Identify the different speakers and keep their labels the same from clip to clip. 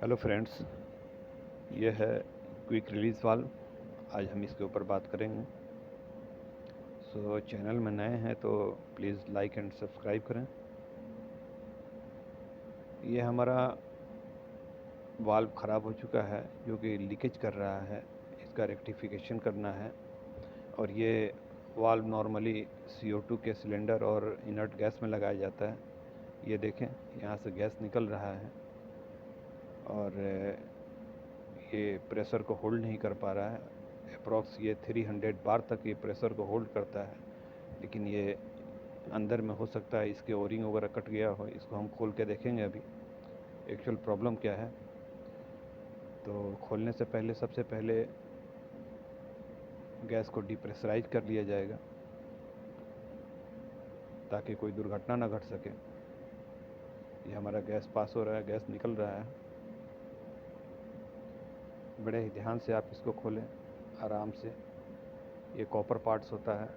Speaker 1: Hello friends, ये है quick release valve. आज हम इसके ऊपर बात करेंगे। चैनल में नए हैं तो प्लीज़ लाइक एंड सब्सक्राइब करें। ये हमारा वाल्व ख़राब हो चुका है जो कि लीकेज कर रहा है, इसका रेक्टिफिकेशन करना है। और ये वाल्व नॉर्मली CO2 के सिलेंडर और इनर्ट गैस में लगाया जाता है। ये देखें, यहाँ से गैस निकल रहा है और ये प्रेशर को होल्ड नहीं कर पा रहा है। अप्रॉक्स ये 300 बार तक ये प्रेशर को होल्ड करता है, लेकिन ये अंदर में हो सकता है इसके ओरिंग वगैरह कट गया हो। इसको हम खोल के देखेंगे अभी एक्चुअल प्रॉब्लम क्या है। तो खोलने से पहले सबसे पहले गैस को डिप्रेशराइज कर लिया जाएगा ताकि कोई दुर्घटना ना घट सके। ये हमारा गैस पास हो रहा है, गैस निकल रहा है। बड़े ही ध्यान से आप इसको खोलें, आराम से। ये कॉपर पार्ट्स होता है,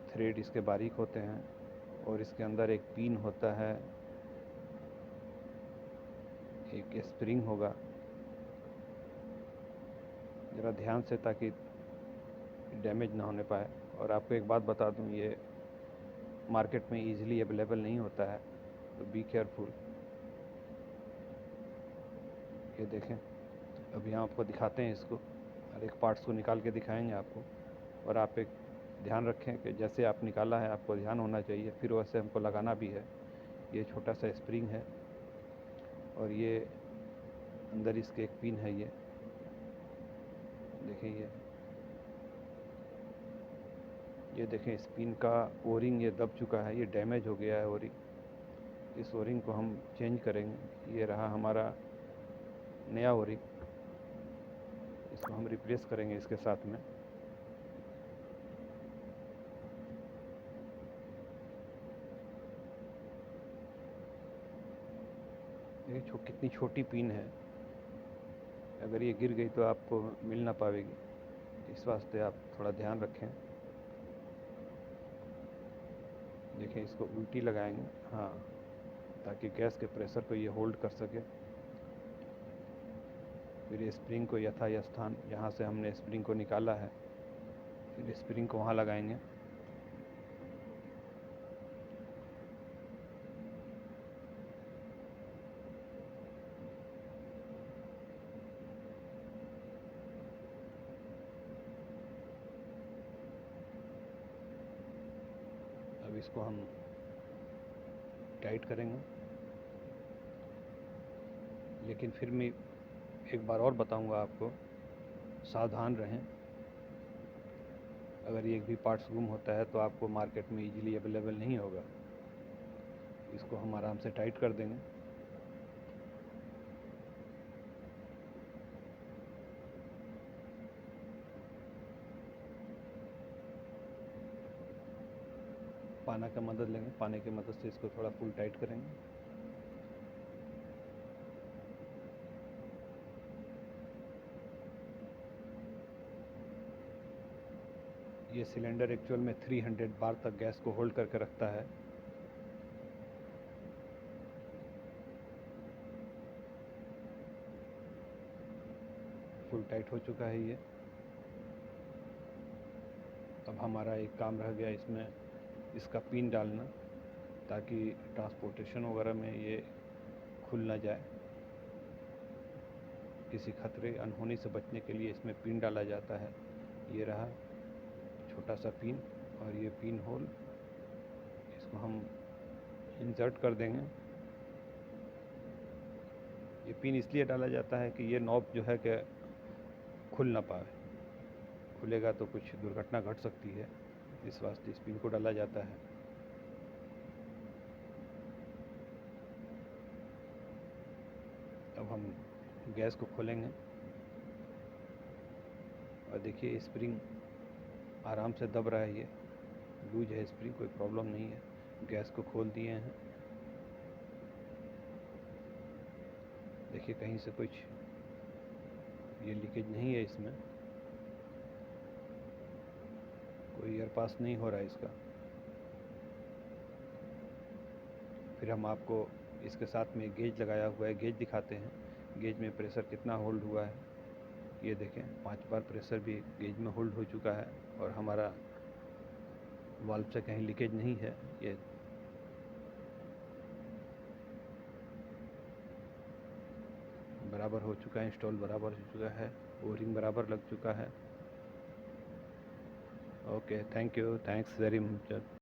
Speaker 1: थ्रेड इसके बारीक होते हैं और इसके अंदर एक पिन होता है, एक स्प्रिंग होगा। ज़रा ध्यान से ताकि डैमेज ना होने पाए। और आपको एक बात बता दूं, ये मार्केट में इजीली अवेलेबल नहीं होता है, तो बी केयरफुल। ये देखें, अभी हम आपको दिखाते हैं इसको, हर एक पार्ट्स को निकाल के दिखाएंगे आपको। और आप एक ध्यान रखें कि जैसे आप निकाला है आपको ध्यान होना चाहिए, फिर वैसे हमको लगाना भी है। ये छोटा सा स्प्रिंग है और ये अंदर इसके एक पिन है। ये देखिए, ये देखें, स्पिन का ओरिंग ये दब चुका है, ये डैमेज हो गया है ओरिंग। इस ओरिंग को हम चेंज करेंगे। ये रहा हमारा नया ओरिंग, इसको हम रिप्लेस करेंगे इसके साथ में। ये कितनी छोटी पिन है, अगर ये गिर गई तो आपको मिल ना पाएगी। इस वास्ते आप थोड़ा ध्यान रखें। देखें, इसको उल्टी लगाएंगे, हाँ, ताकि गैस के प्रेशर को ये होल्ड कर सके। फिर स्प्रिंग को यथास्थान, जहाँ से हमने स्प्रिंग को निकाला है, फिर स्प्रिंग को वहाँ लगाएंगे। अब इसको हम टाइट करेंगे। लेकिन फिर मैं एक बार और बताऊंगा आपको, सावधान रहें। अगर ये एक भी पार्ट्स गुम होता है तो आपको मार्केट में इजीली अवेलेबल नहीं होगा। इसको हम आराम से टाइट कर देंगे। पाना का मदद लेंगे, पाने की मदद से इसको थोड़ा फुल टाइट करेंगे। ये सिलेंडर एक्चुअल में 300 बार तक गैस को होल्ड करके रखता है। फुल टाइट हो चुका है ये। अब हमारा एक काम रह गया इसमें, इसका पिन डालना, ताकि ट्रांसपोर्टेशन वगैरह में ये खुल ना जाए। किसी खतरे अनहोनी से बचने के लिए इसमें पिन डाला जाता है। ये रहा छोटा सा पिन, और ये पिन होल, इसको हम इंसर्ट कर देंगे। ये पिन इसलिए डाला जाता है कि ये नॉब जो है कि खुल ना पाए, खुलेगा तो कुछ दुर्घटना घट सकती है, इस वास्ते इस पिन को डाला जाता है। अब हम गैस को खोलेंगे और देखिए स्प्रिंग आराम से दब रहा है। ये लूज है स्प्रिंग, कोई प्रॉब्लम नहीं है। गैस को खोल दिए हैं। देखिए, कहीं से कुछ ये लीकेज नहीं है, इसमें कोई एयर पास नहीं हो रहा है इसका। फिर हम आपको इसके साथ में गेज लगाया हुआ है, गेज दिखाते हैं। गेज में प्रेशर कितना होल्ड हुआ है, ये देखें 5 बार प्रेशर भी गेज में होल्ड हो चुका है और हमारा वाल्व से कहीं लीकेज नहीं है। ये बराबर हो चुका है, इंस्टॉल बराबर हो चुका है, ओरिंग बराबर लग चुका है। Okay, thank you, thanks very much.